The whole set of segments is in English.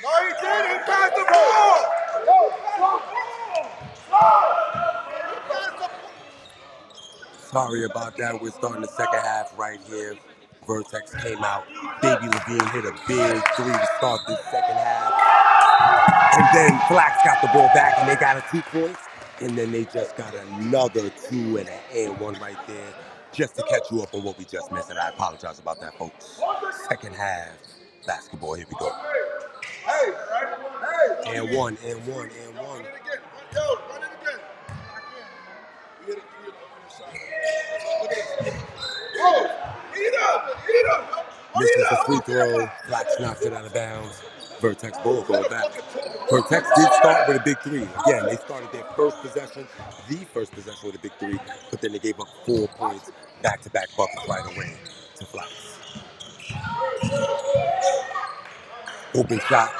No, he didn't. He passed the ball. Sorry about that. We're starting the second half right here. Vertex came out. Baby Levine hit a big three to start this second half. And then FLACS got the ball back and they got a 2 points. And then they just got another 2 and one right there just to catch you up on what we just missed. And I apologize about that, folks. Second half basketball. Here we go. And one. Run it again. Run it again. Eat up. Misses the free throw. FLACS knocks it out of bounds. Vertex ball goes back. Vertex did start with a big three. Again, they started their first possession with a big three, but then they gave up 4 points, back-to-back buckets right away to FLACS. Open shot.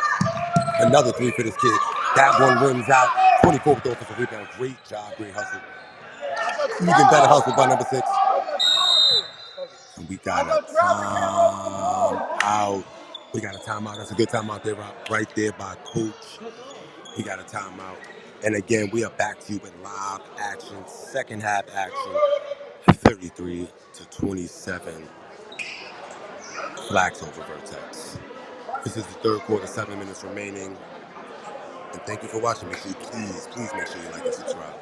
Another three for this kid. That one rims out. 24 with the offensive rebound. Great job, great hustle. Even better hustle by number 6. And we got a timeout. We got a timeout. That's a good timeout there, right there by Coach. He got a timeout. And again, we are back to you with live action, second half action, 33-27. FLACS over Vertex. This is the third quarter, 7 minutes remaining. And thank you for watching. Make sure you please make sure you like and subscribe.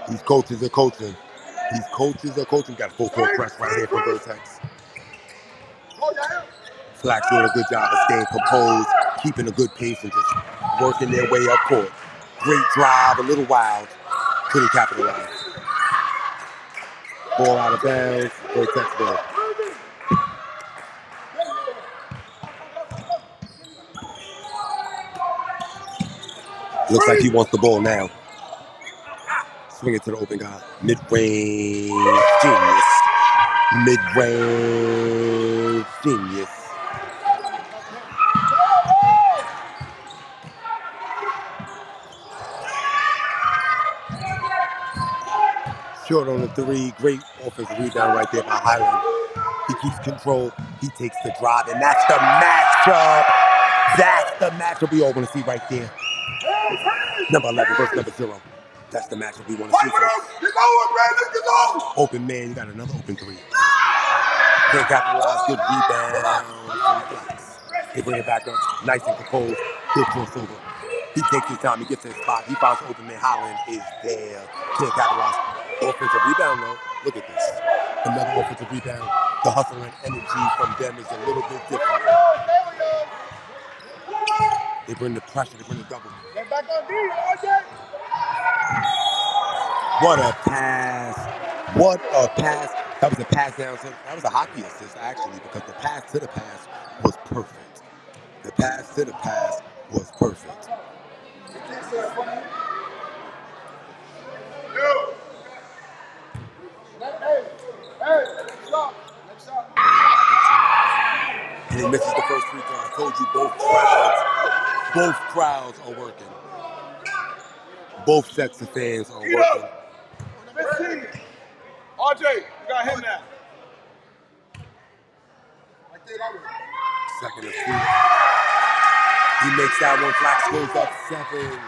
These coaches are coaching. Got a full court press right here for Vertex. FLACS doing a good job of staying composed, keeping a good pace, and just working their way up court. Great drive, a little wild. Couldn't capitalize. Ball out of bounds. Vertex ball. Looks like he wants the ball now. Swing it to the open guy. Mid-range genius. Mid-range genius. Short on the three. Great offensive rebound right there by Highland. He keeps control. He takes the drive, and that's the matchup. That's the matchup we all want to see right there. Number 11 versus number 0. That's the matchup we want to see. Open man, you got another open three. Can't capitalize. Good rebound. They bring it back up. Nice and composed. Good crossover. He takes his time. He gets to his spot. He finds open man. Holland is there. Can't capitalize. Offensive rebound though. Look at this. Another offensive rebound. The hustle and energy from them is a little bit different. They bring the pressure. They bring the double. Get back on D, RJ. What a pass. What a pass. That was a pass down. That was a hockey assist, actually, because the pass to the pass was perfect. The pass to the pass was perfect. And he misses the first free throw. I told you both crowds are working. Both sets of fans are working. RJ, you got him now. Second and 2. He makes that one. FLACS goes up 7.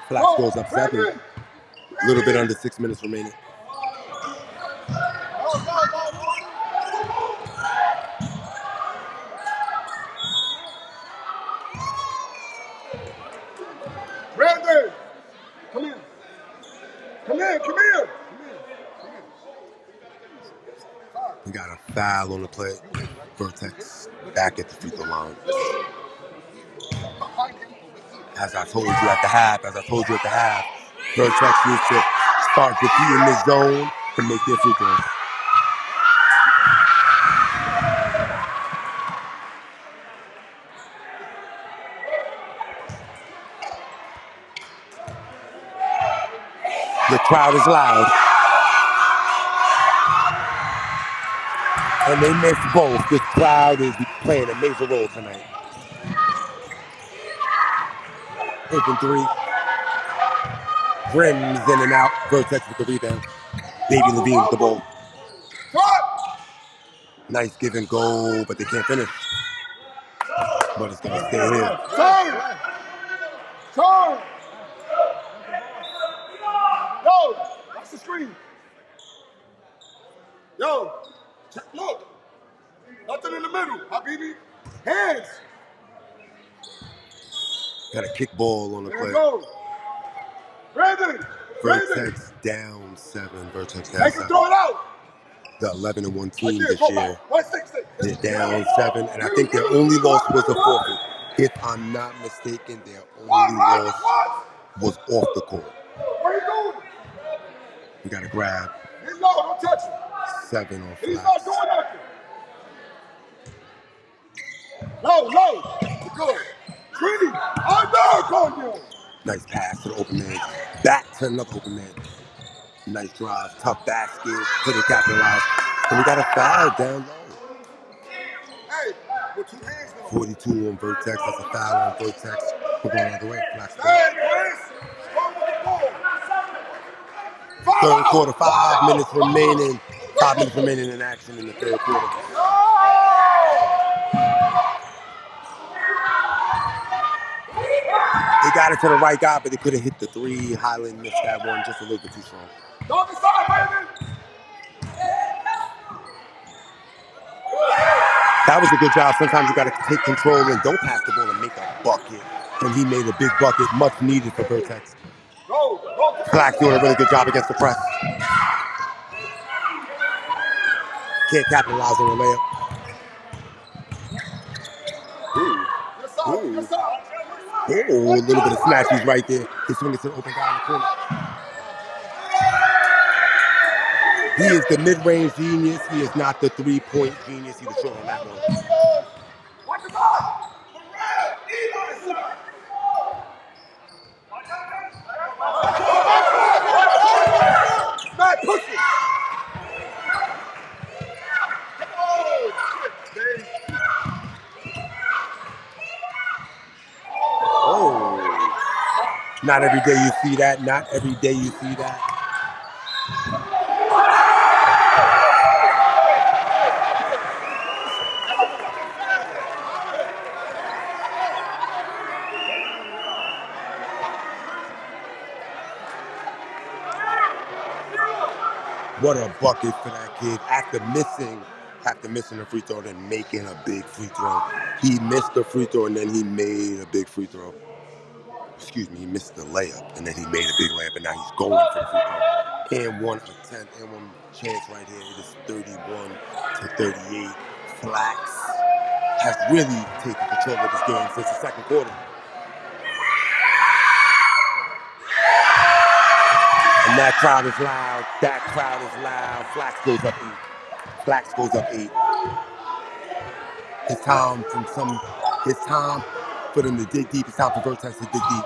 FLACS goes up 7. A little bit under 6 minutes remaining. Brandon, come here. We got a foul on the play. Vertex back at the free throw line. As I told you at the half, Vertex needs to start defeating this zone to make their free throws. crowd is loud. And they missed both. This crowd is playing a major role tonight. Open three. Rims in and out. Vertex with the rebound. Baby Levine with the ball. Nice give and go, but they can't finish. But it's going to stay here. Turn! Yo, that's the screen. Yo, look. Nothing in the middle, Habibi. Hands. Got a kick ball on the play. Go. Brandon. Vertex down 7. Vertex down 7. They can throw it out. The 11-1 team this year. 160. They're down 7, and I think their only loss was a forfeit. If I'm not mistaken, their only loss was off the court. What are you doing? We got to grab. He's low, don't touch him. 7 on He's FLACS. not doing nothing. Low. Good. Trini, under, Cornell. Nice pass to the open man. Back to another open man. Nice drive, tough basket, couldn't capitalize. And we got a foul down low. Hey, with 2 hands though. 42 on Vertex, that's a foul on Vertex. We're going all the way. FLACS. Hey, Chris, go with the ball. Third quarter, 5 minutes remaining. 5 minutes remaining in action in the third quarter. They got it to the right guy, but they couldn't hit the 3. Highland missed that one just a little bit too strong. Dog inside, Brandon. That was a good job. Sometimes you got to take control and don't pass the ball and make a bucket. And he made a big bucket, much needed for Vertex. FLACS doing a really good job against the press. Can't capitalize on the layup. Ooh, a little bit of snatches right there. He swings to the open guy in the corner. He is the mid-range genius. He is not the three-point genius. He was short on that one. Man, push it. Oh. Not every day you see that. Not every day you see that. What a bucket for that kid. After missing a free throw, then making a big free throw. He missed the free throw and then he made a big free throw. Excuse me, he missed the layup and then he made a big layup and now he's going for the free throw. And one attempt and one chance right here. It is 31-38. FLACS has really taken control of this game since the second quarter. And that crowd is loud. That crowd is loud. FLACS goes up 8. FLACS goes up 8. It's time for them to dig deep. It's time for Vertex to dig deep.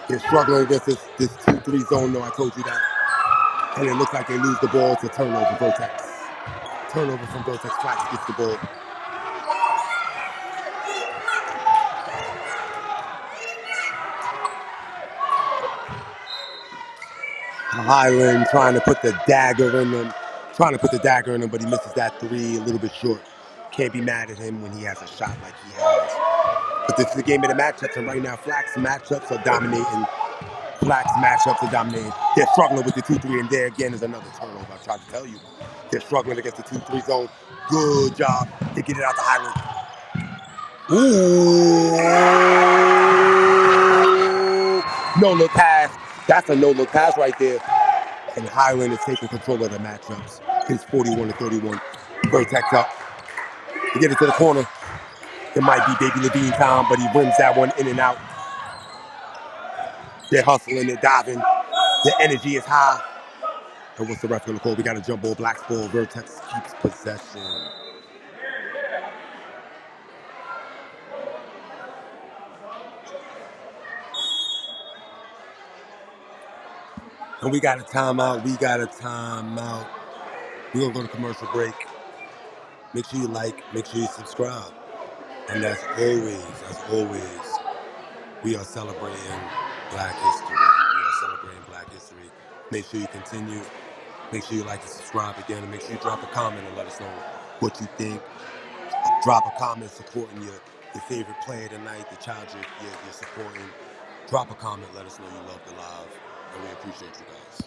They're struggling against this 2-3 zone. No, I told you that. And it looks like they lose the ball to turnover. Vertex. Turnover from Vertex. FLACS gets the ball. Highland trying to put the dagger in them. But he misses that 3 a little bit short. Can't be mad at him when he has a shot like he has. But this is a game of the matchups, and right now FLACS matchups are dominating. They're struggling with the 2-3, and there again is another turnover. I tried to tell you. They're struggling against the 2-3 zone. Good job to get it out to Highland. Ooh! No-look pass. That's a no-look pass right there. And Highland is taking control of the matchups. It's 41-31. Vertex up. They get it to the corner. It might be Baby Levine time, but he rims that one in and out. They're hustling, they're diving. The energy is high. And what's the ref going to call? We got a jump ball, Black's ball. Vertex keeps possession. And we got a timeout. We're going to go to commercial break. Make sure you like, make sure you subscribe. And as always, we are celebrating Black History. Make sure you continue. Make sure you like and subscribe again. And make sure you drop a comment and let us know what you think. Drop a comment supporting your favorite player tonight, the child you're supporting. Drop a comment, let us know you love the live. And we appreciate you guys.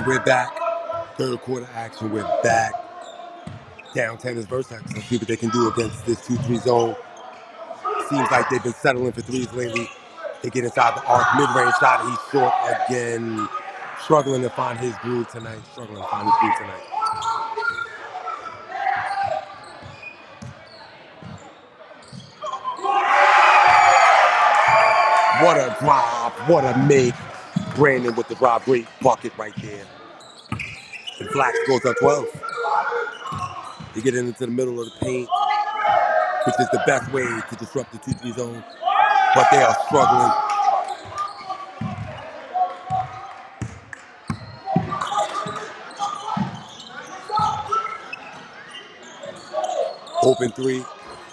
We're back. Third quarter action. We're back. Downtown is Vertex. Let's see what they can do against this 2-3 zone. Seems like they've been settling for threes lately. They get inside the arc, mid-range shot. He's short again. Struggling to find his groove tonight. What a drive. What a make. Brandon with the drive. Great bucket right there. And FLACS goes up 12. They get into the middle of the paint, which is the best way to disrupt the 2-3 zone. But they are struggling. Open three.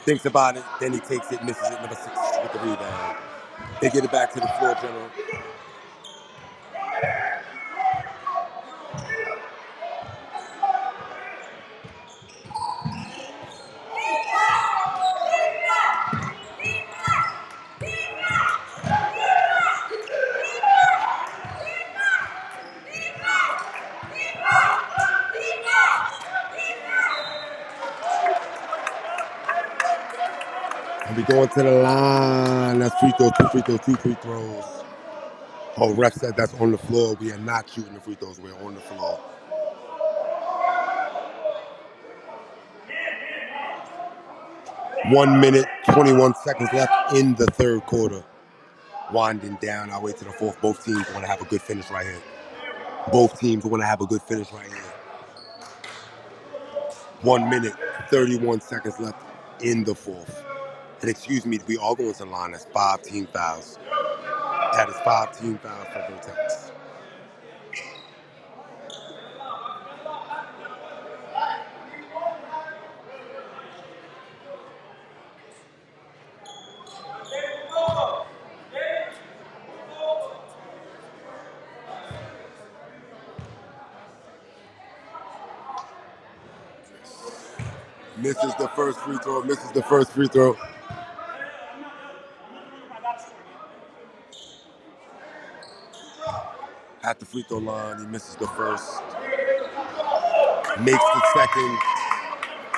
Thinks about it. Then he takes it, misses it. Number 6 with the rebound. They get it back to the floor general. And we going to the line. That's free throws, 2 free throws. Oh, ref said that's on the floor. We are not shooting the free throws. We're on the floor. 1 minute, 21 seconds left in the third quarter. Winding down our way to the fourth. Both teams want to have a good finish right here. 1 minute, 31 seconds left in the fourth. And excuse me, we all going to the line. That's 5 team fouls. That is 5 team fouls for VERTEX. Misses the first free throw. At the free throw line, he misses the first. Makes the second.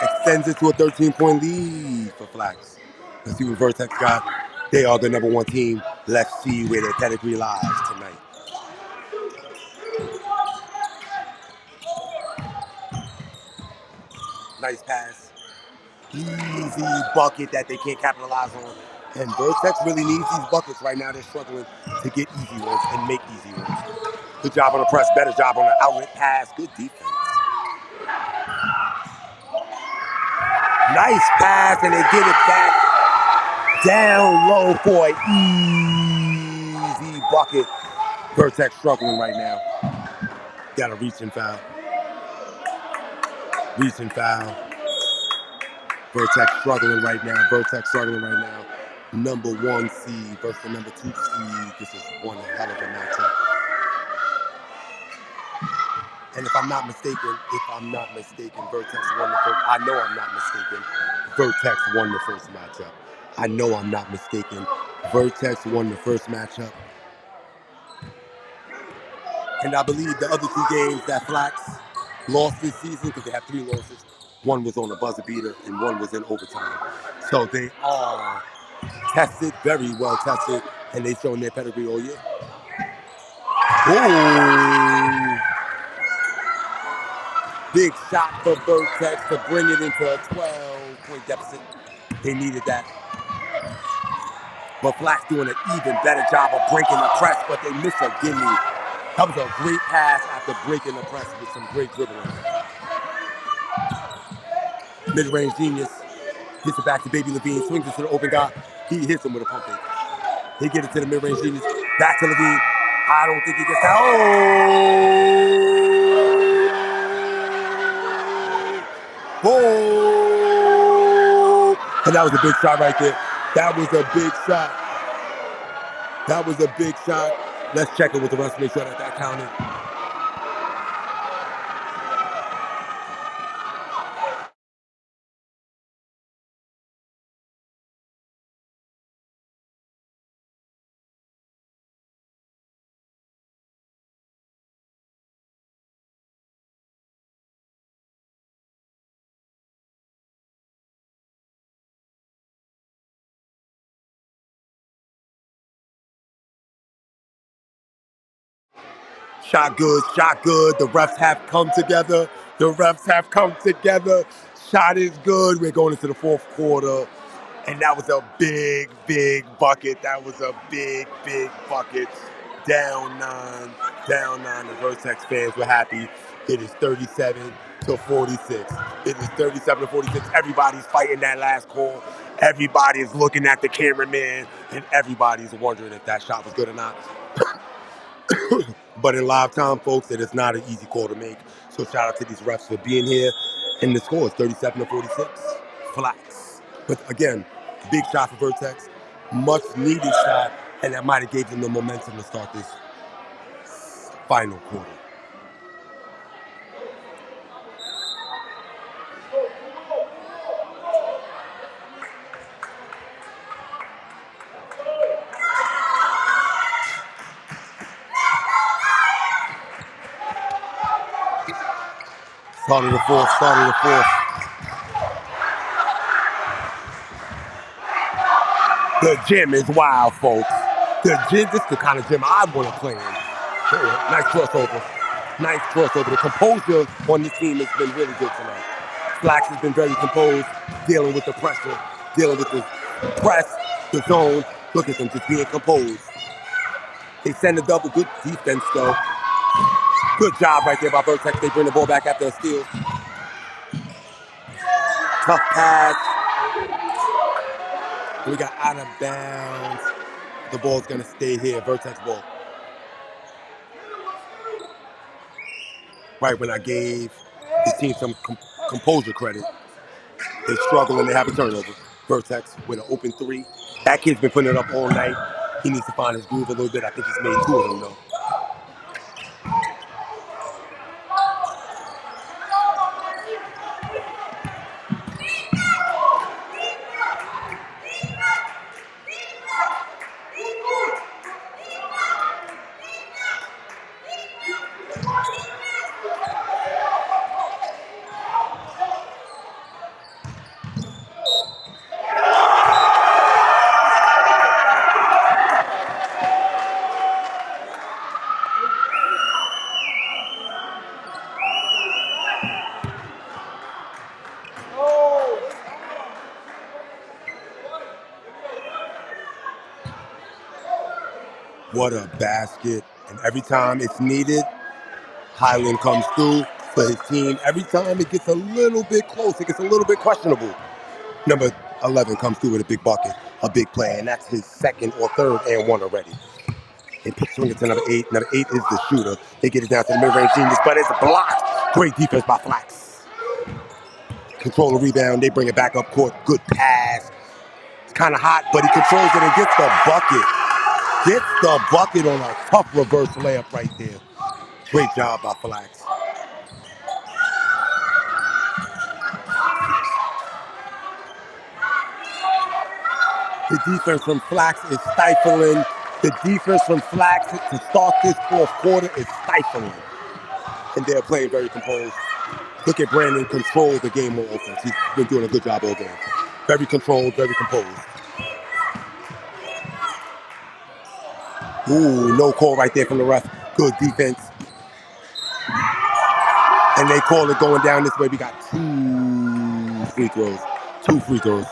Extends it to a 13-point lead for FLACS. Let's see what VERTEX got. They are the number 1 team. Let's see where their pedigree lies tonight. Nice pass. Easy bucket that they can't capitalize on. And VERTEX really needs these buckets right now. They're struggling to get easy ones and make easy ones. Good job on the press, better job on the outlet pass. Good defense. Nice pass, and they get it back down low for an easy bucket. VERTEX struggling right now. Got a reach and foul. VERTEX struggling right now. Number 1 seed versus the number 2 seed. This is one hell of a matchup. And if I'm not mistaken, VERTEX won the first. I know I'm not mistaken. VERTEX won the first matchup. And I believe the other 2 games that FLACS lost this season, because they have 3 losses, one was on a buzzer beater, and one was in overtime. So they are tested, very well tested, and they've shown their pedigree all year. Ooh. Big shot for VERTEX to bring it into a 12-point deficit. They needed that. But FLACS doing an even better job of breaking the press, but they miss a gimme. That was a great pass after breaking the press with some great dribbling. Mid-range genius. Hits it back to Baby Levine, swings it to the open guy. He hits him with a pump fake. He gets it to the mid-range genius. Back to Levine. I don't think he gets that. Oh! And that was a big shot right there. That was a big shot. That was a big shot. Let's check it with the rest, make sure that counted. Shot good, shot good. The refs have come together. The refs have come together. Shot is good. We're going into the fourth quarter. And that was a big, big bucket. That was a big, big bucket. Down 9. Down 9. The VERTEX fans were happy. It is 37-46. It is 37-46. Everybody's fighting that last call. Everybody's looking at the cameraman. And everybody's wondering if that shot was good or not. But in live time, folks, it is not an easy call to make. So shout out to these refs for being here. And the score is 37-46. FLACS. But again, big shot for VERTEX. Much needed shot. And that might have gave them the momentum to start this final quarter. Start of the fourth. The gym is wild, folks. The gym, this is the kind of gym I want to play in. Nice crossover. The composure on this team has been really good tonight. FLACS has been very composed, dealing with the pressure, dealing with the press, the zone. Look at them just being composed. They send a double. Good defense, though. Good job right there by VERTEX. They bring the ball back after a steal. Tough pass. We got out of bounds. The ball's going to stay here. VERTEX ball. Right when I gave this team some composure credit, they struggle and they have a turnover. VERTEX with an open 3. That kid's been putting it up all night. He needs to find his groove a little bit. I think he's made 2 of them, though. What a basket. And every time it's needed, Highland comes through for his team. Every time it gets a little bit close, it gets a little bit questionable. Number 11 comes through with a big bucket, a big play, and that's his second or third and 1 already. They swing it to number 8. Number 8 is the shooter. They get it down to the mid-range genius, but it's blocked. Great defense by FLACS. Control the rebound. They bring it back up court. Good pass. It's kind of hot, but he controls it and gets the bucket. Gets the bucket on a tough reverse layup right there. Great job by FLACS. The defense from FLACS is stifling. The defense from FLACS to start this fourth quarter is stifling. And they're playing very composed. Look at Brandon control the game on offense. He's been doing a good job all game. Very controlled, very composed. Ooh, no call right there from the ref. Good defense. And they call it going down this way. We got 2 free throws. 2 free throws.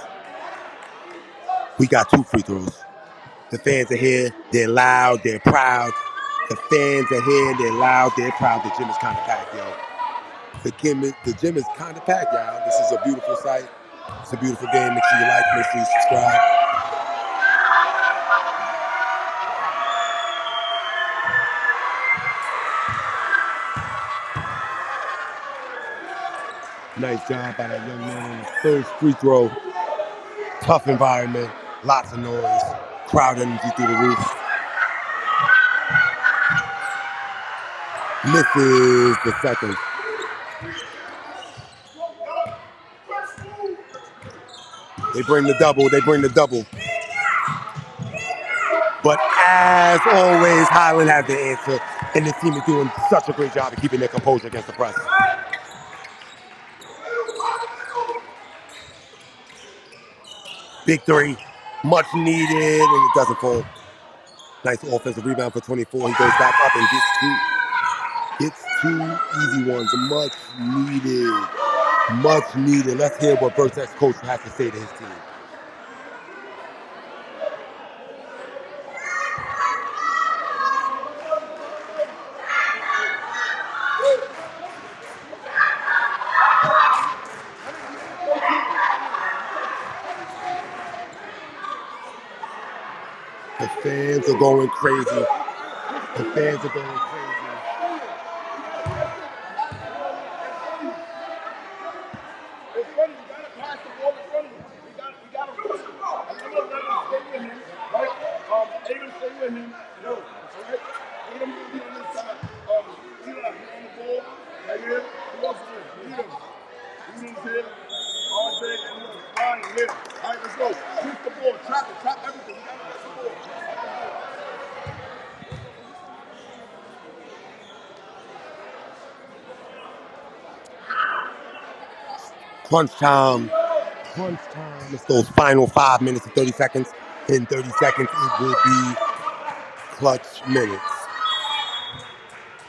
We got 2 free throws. The fans are here. They're loud. They're proud. The fans are here. They're loud. They're proud. The gym is kind of packed, yo. The gym is kind of packed, y'all. This is a beautiful sight. It's a beautiful game. Make sure you like. Make sure you subscribe. Nice job by that young man on his first free throw. Tough environment. Lots of noise. Crowd energy through the roof. Misses the second. They bring the double. They bring the double. But as always, Highland has the answer. And this team is doing such a great job of keeping their composure against the press. Big three. Much needed, and it doesn't fall. Nice offensive rebound for 24. He goes back up and gets 2 easy ones. Much needed. Much needed. Let's hear what VERTEX coach has to say to his team. The fans are going crazy. The fans are going crazy. It's funny, you gotta pass the ball in front of you. You gotta push him. I'm gonna let him stay with him, right? Aiden stay with him. No, alright? Aiden will be on this side. Eli, you're on the ball. Right here. Who else is here? Edom. Edom's here. RJ and Ryan here. Alright, let's go. Shoot the ball. Trap it. Trap everything. You gotta push the ball. Crunch time. Crunch time. It's those final 5 minutes and 30 seconds. In 30 seconds, it will be clutch minutes.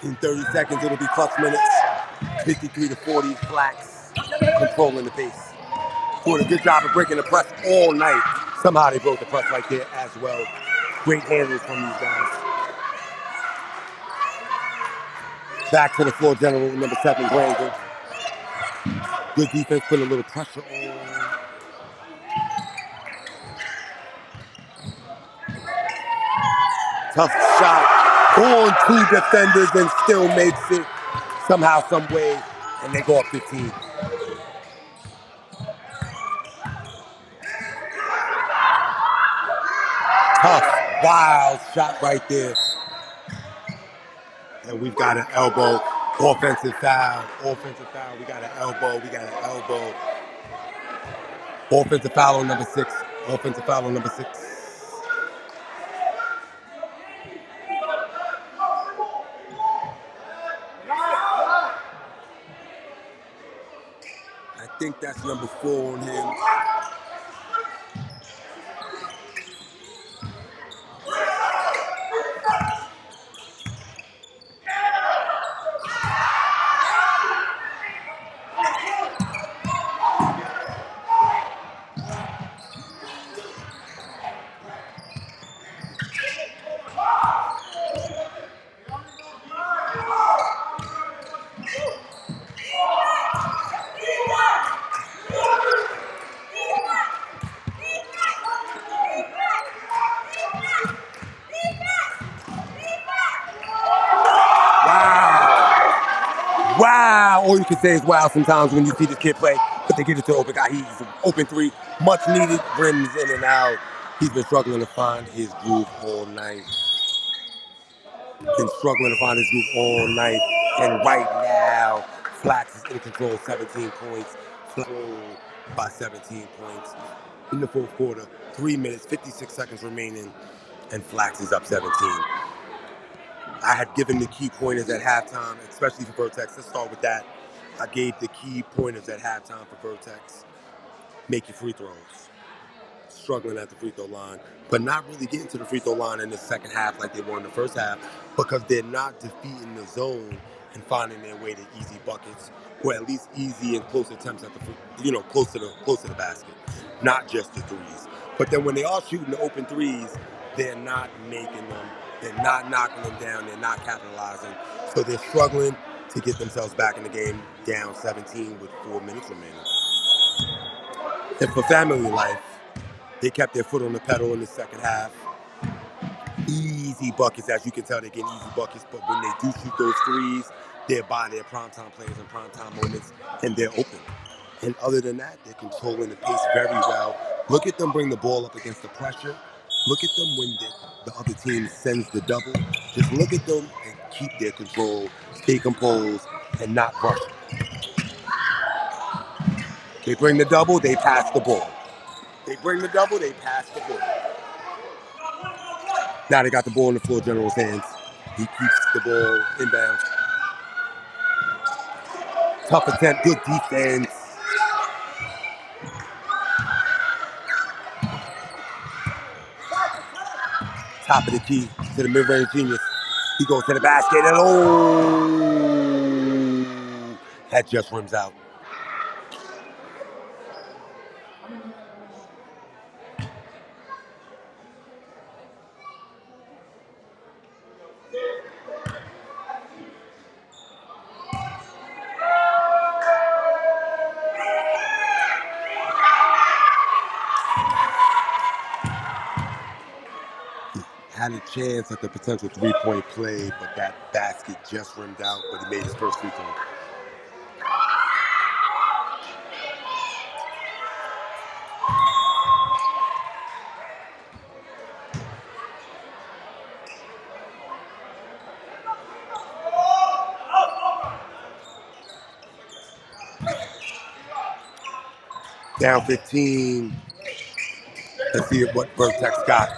In 30 seconds, it'll be clutch minutes. 53-40, FLACS controlling the pace. Doing a good job of breaking the press all night. Somehow they broke the press right there as well. Great handles from these guys. Back to the floor, general number 7, Brandon. Good defense, putting a little pressure on. Tough shot on 2 defenders and still makes it somehow, some way, and they go up 15. Tough, wild shot right there. And we've got an elbow. Offensive foul. Offensive foul. We got an elbow. We got an elbow. Offensive foul on number 6. Offensive foul on number 6. I think that's number 4 on him. Wow! All you can say is wow sometimes when you see this kid play, but they get it to the open guy. He's open 3, much needed, rims in and out. He's been struggling to find his groove all night. Been struggling to find his groove all night. And right now, FLACS is in control, 17 points. FLACS by 17 points in the 4th quarter. 3 minutes, 56 seconds remaining, and FLACS is up 17. I had given the key pointers at halftime, especially for VERTEX. Let's start with that. I gave the key pointers at halftime for Vertex. Make your free throws. Struggling at the free throw line, but not really getting to the free throw line in the second half like they were in the first half because they're not defeating the zone and finding their way to easy buckets or at least easy and close attempts at the close to the basket, not just the threes. But then when they are shooting the open threes, they're not making them, they're not knocking them down, they're not capitalizing, so they're struggling to get themselves back in the game, down 17 with 4 minutes remaining. And for family life, they kept their foot on the pedal in the second half. Easy buckets, as you can tell, they're getting easy buckets. But when they do shoot those threes, they're by their primetime players and primetime moments, and they're open. And other than that, they're controlling the pace very well. Look at them bring the ball up against the pressure. Look at them when the other team sends the double. Just look at them and keep their control, stay composed, and not rush. They bring the double, they pass the ball. They bring the double, they pass the ball. Now they got the ball in the floor general's hands. He keeps the ball inbound. Tough attempt, good defense. Top of the key to the mid-range genius. He goes to the basket and that just rims out. Had a chance at the potential three-point play, but that basket just rimmed out, but he made his first free throw. Down 15. Let's see what Vertex got.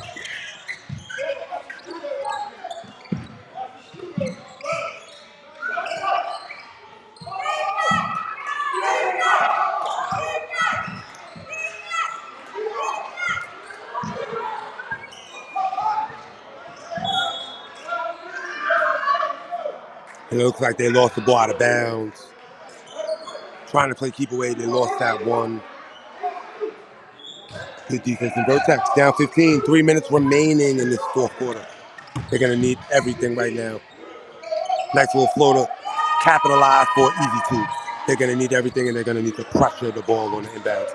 It looks like they lost the ball out of bounds. Trying to play keep away, they lost that one. Good defense in Vertex. Down 15, 3 minutes remaining in this fourth quarter. They're going to need everything right now. Nice little floater. Capitalize for easy two. They're going to need everything, and they're going to need to pressure the ball on the inbounds.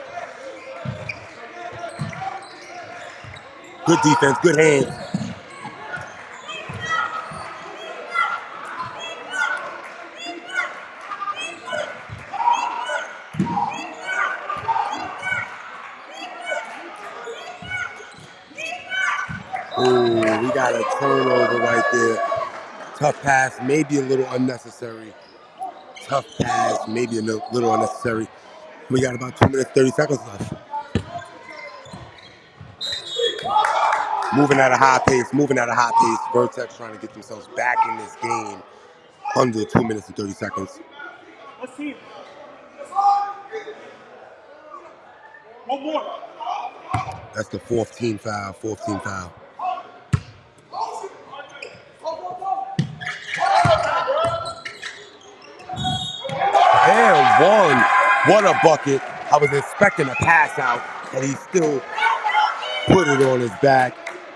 Good defense, good hands. Ooh, we got a turnover right there. Tough pass, maybe a little unnecessary. Tough pass, maybe a little unnecessary. We got about 2 minutes, 30 seconds left. Moving at a high pace. Vertex trying to get themselves back in this game under 2 minutes and 30 seconds. Let's see. One more. That's the 14th foul. And one. What a bucket. I was expecting a pass out, and he still put it on his back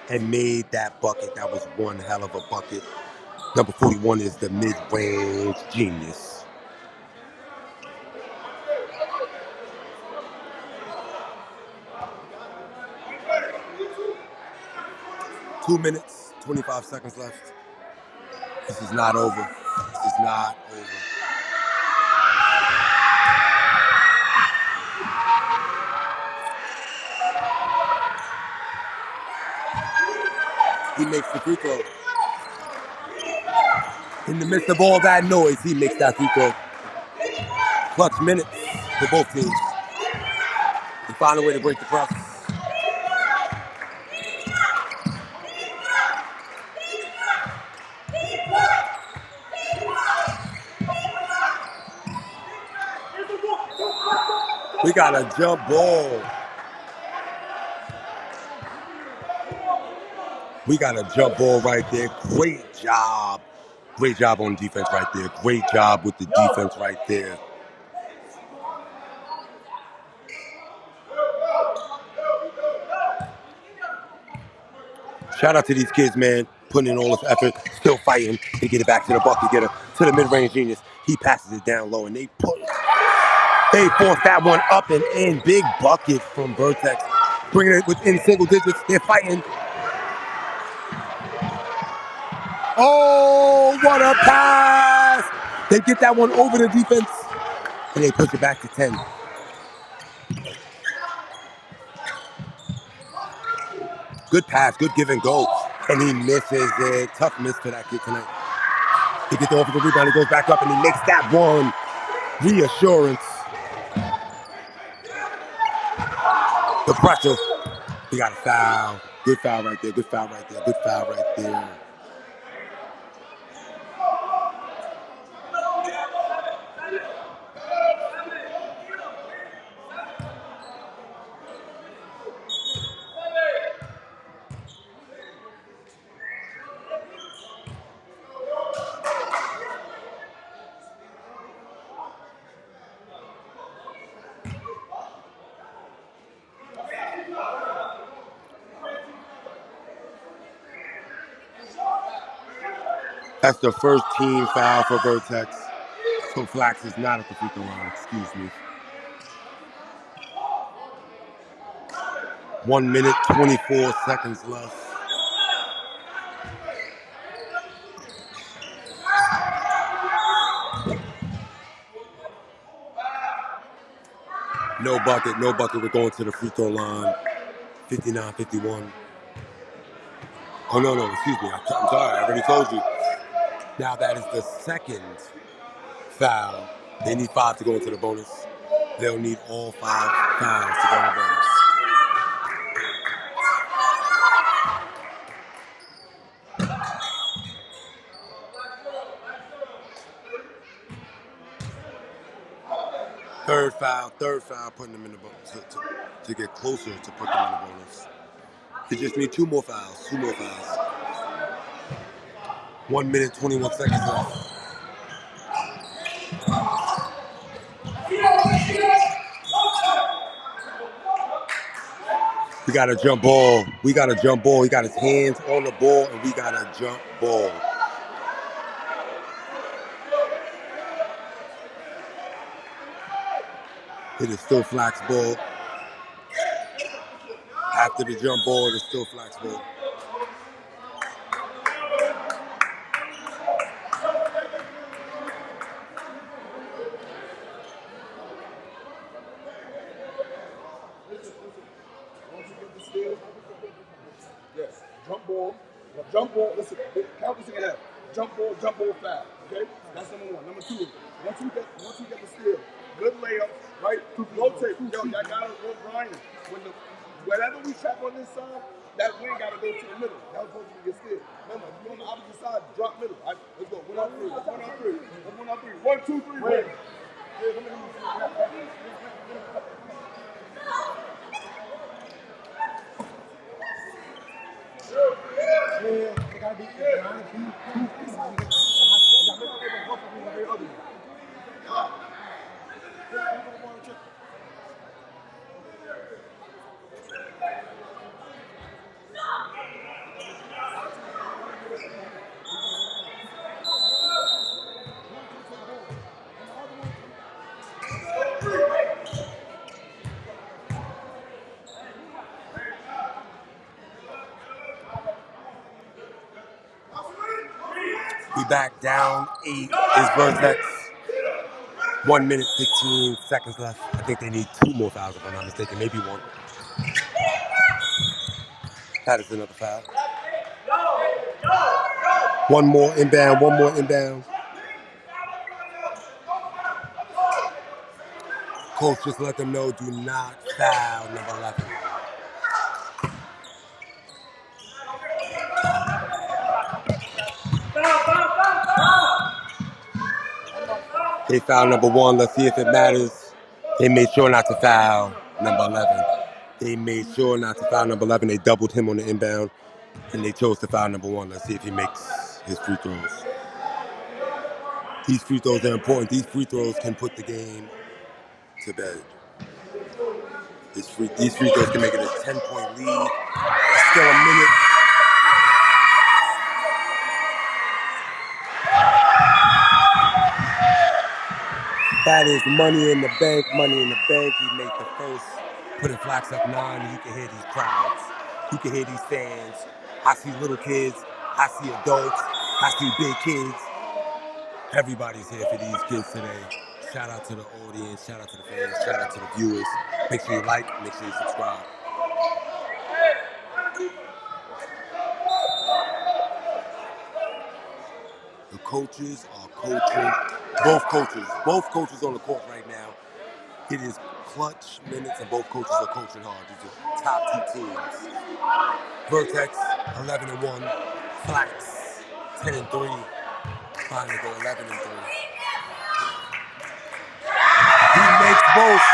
and made that bucket. That was one hell of a bucket. Number 41 is the mid-range genius. Two minutes, 25 seconds left. This is not over. He makes the free throw. In the midst of all that noise, he makes that free throw. Clutch minutes for both teams. They find a way to break the press. We got a jump ball. We got a jump ball right there. Great job. Great job on defense right there. Great job with the defense right there. Shout out to these kids, man, putting in all this effort, still fighting to get it back to the bucket getter, to the mid-range genius. He passes it down low, and they force that one up and in. Big bucket from Vertex, bringing it within single digits. They're fighting. Oh, what a pass! They get that one over the defense, and they push it back to 10. Good pass, good give and go. And he misses it. Tough miss for that kid tonight. He gets the offensive rebound, he goes back up, and he makes that one. Reassurance. The pressure. He got a foul. Good foul right there, good foul right there, good foul right there. That's the first team foul for Vertex. So FLACS is not at the free throw line, excuse me. 1 minute, 24 seconds left. No bucket, no bucket. We're going to the free throw line. 59-51. Oh, no, excuse me. I'm sorry, I already told you. Now that is the second foul. They need 5 to go into the bonus. They'll need all 5 fouls to go in the bonus. Third foul, putting them in the bonus to get closer to put them in the bonus. They just need 2 more fouls. 1 minute, 21 seconds left. We got a jump ball. He got his hands on the ball, and we got a jump ball. It is still FLACS ball. After the jump ball, it is still FLACS ball. Yes, jump ball, listen, count this in half. Jump ball, foul, okay? That's number 1. Number 2, once you get the steal, good layup, right? Rotate. Yo, y'all gotta go grinding. Whenever we trap on this side, that wing gotta go to the middle. That was supposed to be your steal. Remember, if you're on the opposite side, drop middle. All right, let's go. 1 on 3. 1 on 3. 1, 2, 3, win. We back down 8 is Vertex. 1 minute, 15 seconds left. I think they need 2 more fouls if I'm not mistaken, maybe 1. That is another foul. One more inbound. Coach just let them know, do not foul number 11. They foul number 1. Let's see if it matters. They made sure not to foul number 11. They made sure not to foul number 11. They doubled him on the inbound, and they chose to foul number 1. Let's see if he makes his free throws. These free throws are important. These free throws can put the game to bed. These free throws can make it a 10-point lead. Still a minute. That is money in the bank, money in the bank. He made the first, putting FLACS up 9, and you can hear these crowds. You can hear these fans. I see little kids. I see adults. I see big kids. Everybody's here for these kids today. Shout out to the audience. Shout out to the fans. Shout out to the viewers. Make sure you like. Make sure you subscribe. The coaches are coaching. Both coaches on the court right now. It is clutch minutes, and both coaches are coaching hard. These are top 2 teams. VERTEX 11-1, FLACS 10-3. Finally go 11-3. He makes both.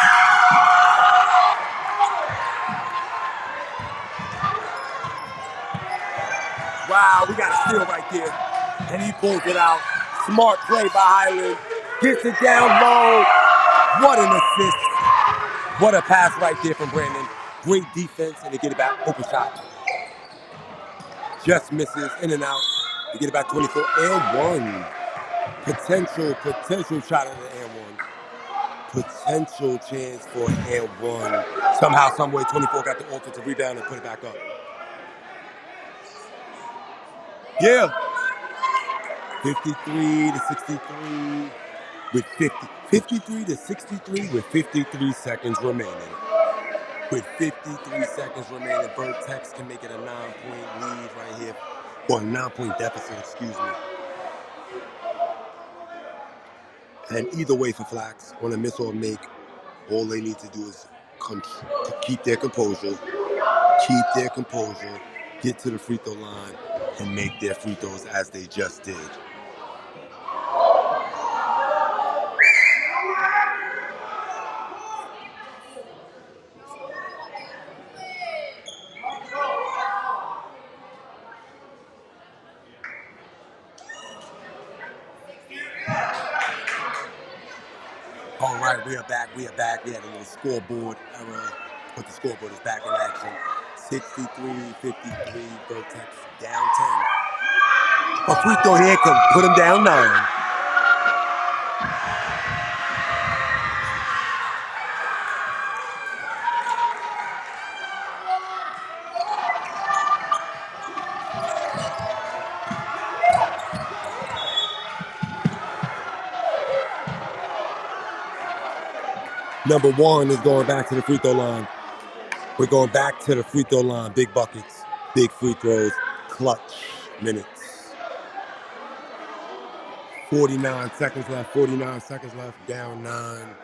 Wow, we got a steal right there, and he pulls it out. Smart play by Highland. Gets it down low. What an assist. What a pass right there from Brandon. Great defense, and they get it back. Open shot. Just misses, in and out. They get it back 24 and 1. Potential shot at the and 1. Potential chance for an and 1. Somehow, someway, 24 got the offensive rebound and put it back up. Yeah. 53-63 with 53-63 with 53 seconds remaining. With 53 seconds remaining, VERTEX can make it a 9-point lead right here. Or a 9-point deficit, excuse me. And either way for FLACS, on a miss or make, all they need to do is keep their composure, get to the free throw line, and make their free throws as they just did. All right, we are back. We had a little scoreboard error, but the scoreboard is back in action. 63-53, VERTEX down 10. A free throw here could put them down 9. Number 1 is going back to the free throw line. We're going back to the free throw line. Big buckets, big free throws, clutch minutes. 49 seconds left, down 9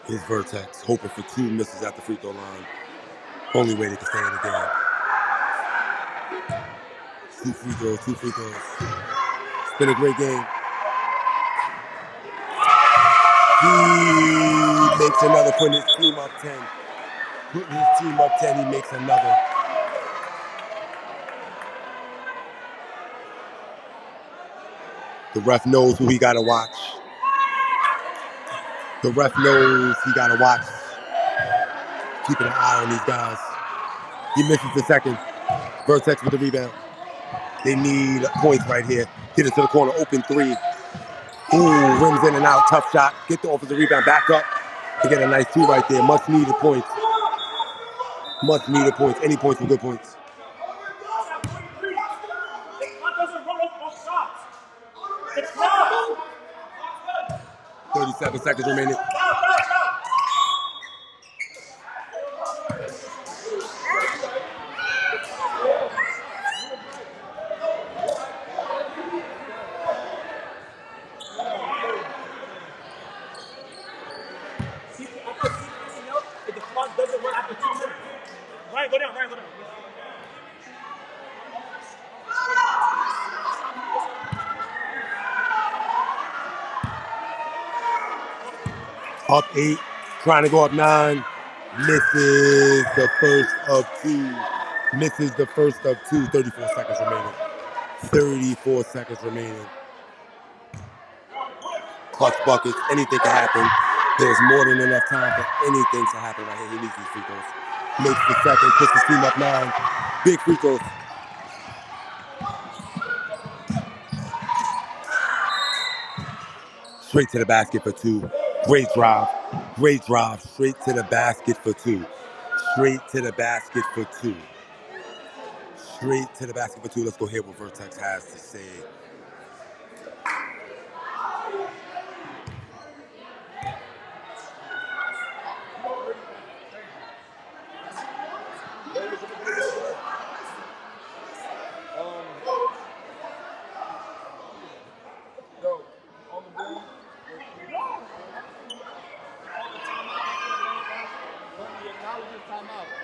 is VERTEX, hoping for 2 misses at the free throw line. Only way they can stay in the game. 2 free throws. It's been a great game. He makes another, putting his team up 10. He makes another. The ref knows who he got to watch. Keeping an eye on these guys. He misses the second. VERTEX with the rebound. They need points right here. Get it to the corner, open 3. Ooh, rims in and out, tough shot. Get the offensive rebound, back up. To get a nice 2 right there. Much needed points. Any points are good points. 37 seconds remaining. Ryan, go down. Up 8. Trying to go up 9. Misses the first of 2. Misses the first of 2. 34 seconds remaining. 34 seconds remaining. Clutch buckets. Anything can happen. There's more than enough time for anything to happen right here. He needs these free throws. Makes the second. Puts his team up 9. Big free throws. Straight to the basket for 2. Great drive. Great drive. Straight to the basket for 2. Straight to the basket for 2. Straight to the basket for 2. Let's go hear what Vertex has to say.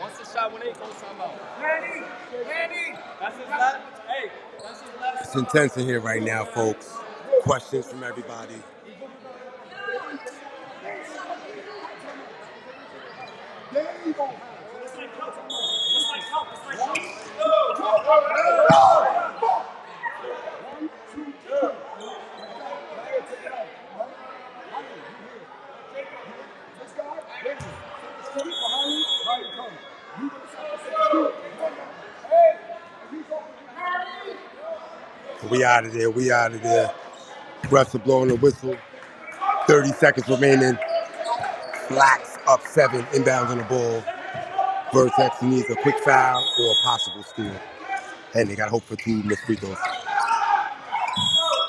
Once the shot when 8 goes timeout. That's his left. Hey, that's his left. It's intense in here right now, folks. Questions from everybody. We out of there. We out of there. Refs are blowing the whistle. 30 seconds remaining. FLACS up 7. Inbounds on the ball. Vertex needs a quick foul or a possible steal. And they got to hope for 2 missed free throws.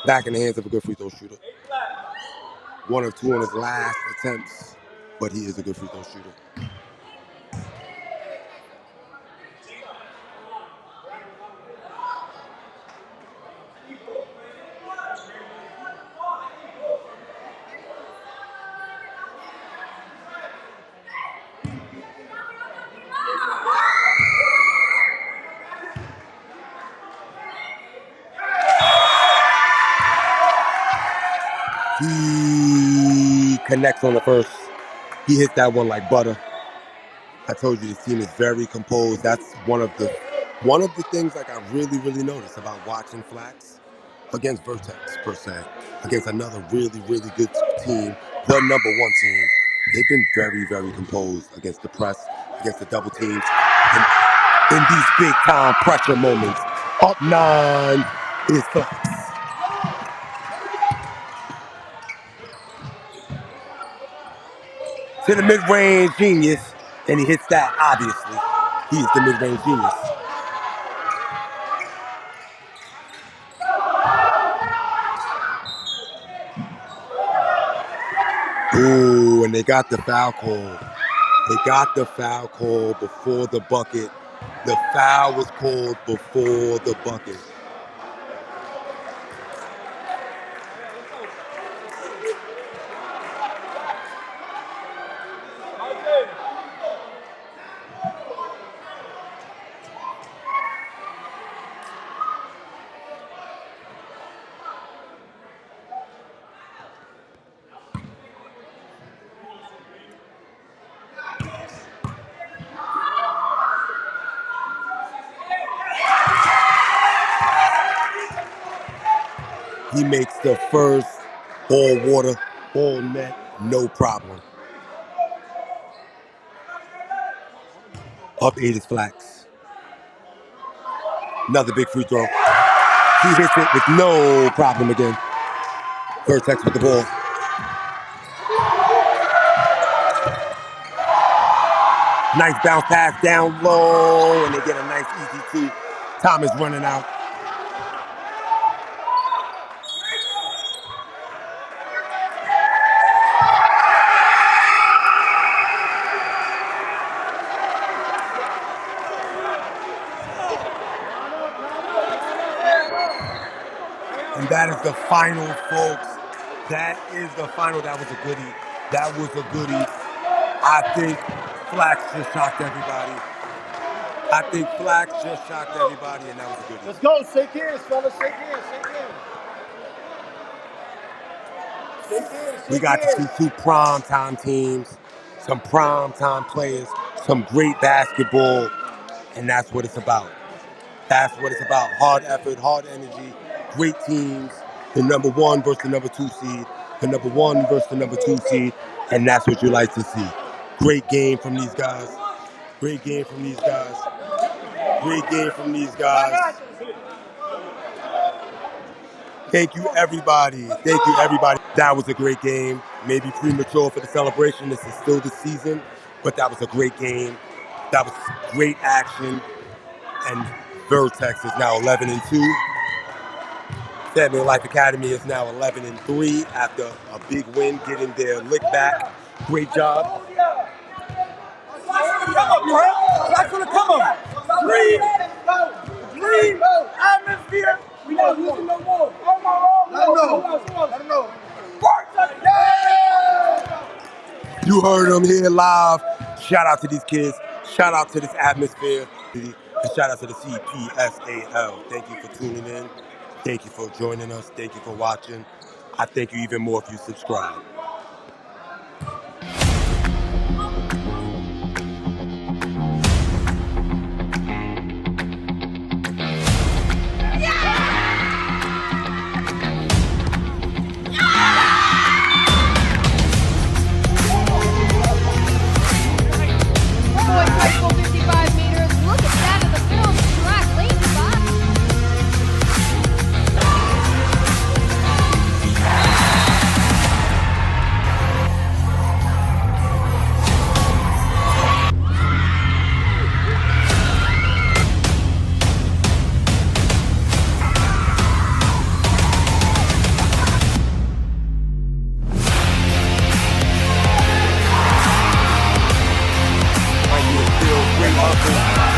Back in the hands of a good free throw shooter. 1 of 2 on his last attempts, but he is a good free throw shooter. He connects on the first. He hit that one like butter. I told you this team is very composed. That's one of the things like I really noticed about watching FLACS against Vertex per se, against another really good team, the number 1 team. They've been very composed against the press, against the double teams, and in these big time pressure moments. Up 9 is FLACS. To the mid-range genius, and he hits that, obviously. He's the mid-range genius. Ooh, and they got the foul call. They got the foul call before the bucket. The foul was called before the bucket. He makes the first all water, all net, no problem. Up 8 is FLACS. Another big free throw. He hits it with no problem again. Vertex with the ball. Nice bounce pass down low, and they get a nice easy 2. Time is running out. And that is the final, folks. That is the final. That was a goodie. That was a goodie. I think FLACS just shocked everybody. And that was a goodie. Let's go. Shake hands, fellas. Shake hands. We got to see 2 primetime teams. some prime time players, some great basketball, and that's what it's about. That's what it's about. Hard effort, hard energy, great teams, the number one versus the number 2 seed, the number 1 versus the number 2 seed, and that's what you like to see. Great game from these guys. Great game from these guys. Great game from these guys. Thank you, everybody. Thank you, everybody. That was a great game. Maybe premature for the celebration. This is still the season, but that was a great game. That was great action. And Vertex is now 11-2. Family Life Academy is now 11-3 after a big win, getting their lick back. Great job. Come up, bro. That's gonna come up. Breathe. Atmosphere. We not losing no more. Let him know. Let him know. You heard them here live. Shout out to these kids. Shout out to this atmosphere. And shout out to the CPSAL. Thank you for tuning in. Thank you for joining us. Thank you for watching. I thank you even more if you subscribe. High school 55 meters. Look at that in the film track. Lane spot. Great hustle.